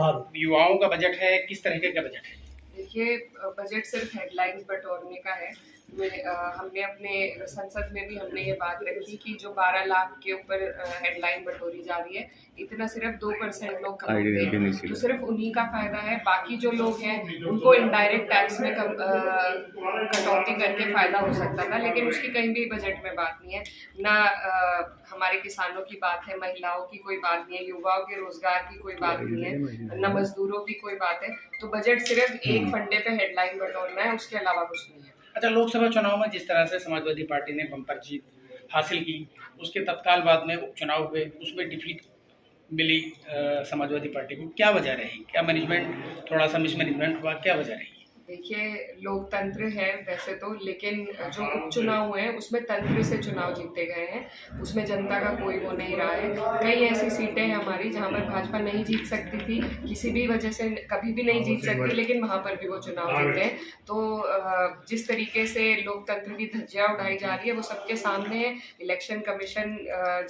बाहर। युवाओं का बजट है, किस तरीके का बजट है? देखिए, बजट सिर्फ हेडलाइंस बटोरने का है। हमने अपने संसद में भी हमने ये बात रखी कि जो 12 लाख के ऊपर हेडलाइन बटोरी जा रही है, इतना सिर्फ 2% लोग कमाते, तो सिर्फ उन्हीं का फायदा है। बाकी जो लोग हैं उनको इनडायरेक्ट टैक्स में कटौती करके फायदा हो सकता था, लेकिन उसकी कहीं भी बजट में बात नहीं है। ना हमारे किसानों की बात है, महिलाओं की कोई बात नहीं है, युवाओं के रोजगार की कोई बात नहीं है, न मजदूरों की कोई बात है। तो बजट सिर्फ एक फंडे पे हेडलाइन बटोरना है, उसके अलावा कुछ नहीं है। अच्छा, लोकसभा चुनाव में जिस तरह से समाजवादी पार्टी ने बम्पर जीत हासिल की, उसके तत्काल बाद में उपचुनाव हुए, उसमें डिफीट मिली समाजवादी पार्टी को, क्या वजह रही? क्या मैनेजमेंट थोड़ा सा मिसमैनेजमेंट हुआ, क्या वजह रही? देखिए, लोकतंत्र है वैसे तो, लेकिन जो उपचुनाव हुए हैं उसमें तंत्र से चुनाव जीते गए हैं, उसमें जनता का कोई वो नहीं रहा है। कई ऐसी सीटें हैं हमारी जहां पर भाजपा नहीं जीत सकती थी, किसी भी वजह से कभी भी नहीं जीत सकती, लेकिन वहां पर भी वो चुनाव जीते हैं। तो जिस तरीके से लोकतंत्र की धज्जियां उड़ाई जा रही है वो सबके सामने है। इलेक्शन कमीशन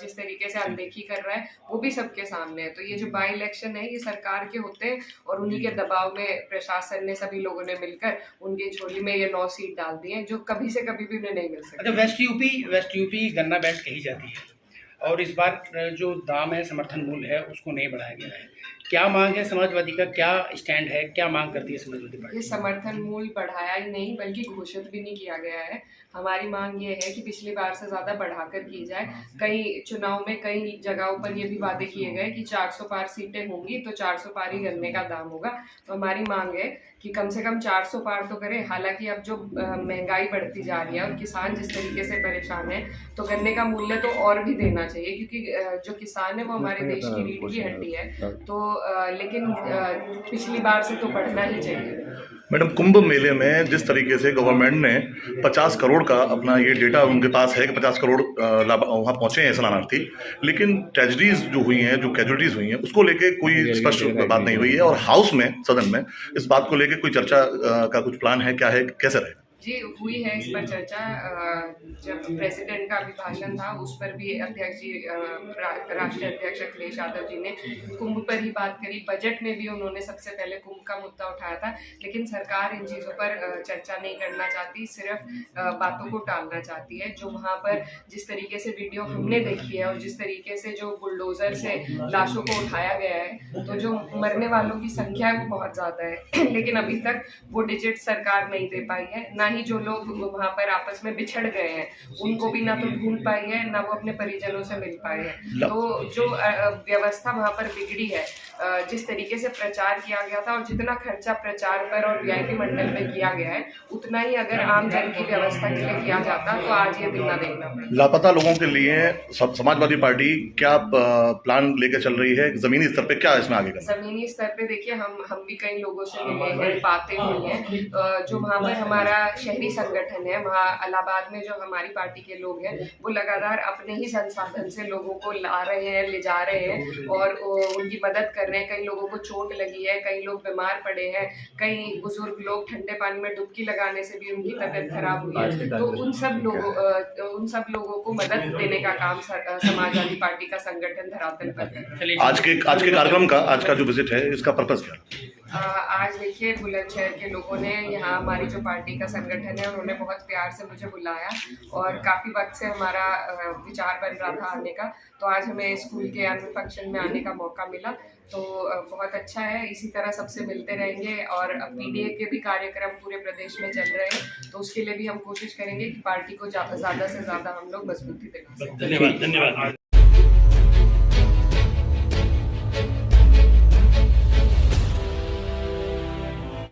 जिस तरीके से अनदेखी कर रहा है वो भी सबके सामने है। तो ये जो बाई इलेक्शन है ये सरकार के होते हैं, और उन्हीं के दबाव में प्रशासन ने, सभी लोगों ने मिलकर उनकी झोली में ये 9 सीट डाल दी है, जो कभी से कभी भी उन्हें नहीं मिल सकती। अच्छा, वेस्ट यूपी गन्ना बेल्ट कही जाती है, और इस बार जो दाम है, समर्थन मूल्य है, उसको नहीं बढ़ाया गया है। क्या मांग है समाजवादी का, क्या स्टैंड है, क्या मांग करती है समाजवादी पार्टी? ये समर्थन मूल्य बढ़ाया ही नहीं बल्कि घोषित भी नहीं किया गया है। हमारी मांग ये है कि पिछली बार से ज्यादा बढ़ाकर की जाए। कई चुनाव में कई जगहों पर ये भी वादे किए गए कि 400 पार सीटें होंगी तो 400 पार ही गन्ने का दाम होगा। तो हमारी मांग है कि कम से कम 400 पार तो करें। हालांकि अब जो महंगाई बढ़ती जा रही है और किसान जिस तरीके से परेशान है, तो गन्ने का मूल्य तो और भी देना चाहिए, क्योंकि जो किसान है वो हमारे देश की रीढ़ की हड्डी है। तो लेकिन पिछली बार से तो बढ़ना ही चाहिए। मैडम, कुंभ मेले में जिस तरीके से गवर्नमेंट ने 50 करोड़ का अपना ये डेटा उनके पास है कि 50 करोड़ वहाँ पहुंचे हैं स्नानार्थी, लेकिन ट्रेजेडीज जो हुई हैं, जो कैजुअलिटीज हुई हैं, उसको लेके कोई स्पष्ट बात नहीं हुई है। और हाउस में, सदन में इस बात को लेके कोई चर्चा का कुछ प्लान है, क्या है, कैसे रहेगा? जी, हुई है इस पर चर्चा। जब प्रेसिडेंट का अभिभाषण था उस पर भी अध्यक्ष जी, राष्ट्रीय अध्यक्ष अखिलेश यादव जी ने कुंभ पर ही बात करी। बजट में भी उन्होंने सबसे पहले कुंभ का मुद्दा उठाया था, लेकिन सरकार इन चीज़ों पर चर्चा नहीं करना चाहती, सिर्फ बातों को टालना चाहती है। जो वहाँ पर जिस तरीके से वीडियो हमने देखी है और जिस तरीके से जो बुलडोजर से लाशों को उठाया गया है, तो जो मरने वालों की संख्या है वो बहुत ज़्यादा है, लेकिन अभी तक वो डिजिट सरकार नहीं दे पाई है। ना ही जो लोग वहाँ पर आपस में बिछड़ गए हैं उनको भी ना तो ढूंढ पाई है, ना वो अपने परिजनों से मिल पाए हैं। तो जो व्यवस्था वहाँ पर बिगड़ी है, जिस तरीके से प्रचार किया गया था और जितना खर्चा प्रचार पर और वीआईपी मंडल में किया गया है, उतना ही अगर आम जन की व्यवस्था के लिए किया जाता तो आज ये दिन ना देखना पड़ता। लापता लोगों के लिए समाजवादी पार्टी क्या प्लान लेकर चल रही है? जमीनी स्तर पे क्या इसमें आगे करना? जमीनी स्तर पे देखिए, हम भी कई लोगों से मिले हैं, बातें हुई हैं। जो वहाँ पर हमारा शहरी संगठन है, वहाँ इलाहाबाद में जो हमारी पार्टी के लोग हैं वो लगातार अपने ही संसाधन से लोगों को ला रहे हैं, ले जा रहे हैं और उनकी मदद कर रहे हैं। कई लोगों को चोट लगी है, कई लोग बीमार पड़े हैं, कई बुजुर्ग लोग ठंडे पानी में डुबकी लगाने से भी उनकी तबीयत खराब हुई है। तो उन सब लोगों को मदद देने का काम समाजवादी पार्टी का संगठन धरातल पर कर रहा है। आज के कार्यक्रम का, आज का जो विजिट है, इसका पर्पस क्या? आज देखिए, बुलंदशहर के लोगों ने, यहाँ हमारी जो पार्टी का संगठन है, उन्होंने बहुत प्यार से मुझे बुलाया और काफ़ी वक्त से हमारा विचार बन रहा था आने का। तो आज हमें स्कूल के एनुअल फंक्शन में आने का मौका मिला, तो बहुत अच्छा है। इसी तरह सबसे मिलते रहेंगे और पीडीए के भी कार्यक्रम पूरे प्रदेश में चल रहे हैं, तो उसके लिए भी हम कोशिश करेंगे कि पार्टी को ज़्यादा से ज़्यादा हम लोग मजबूती दें। धन्यवाद।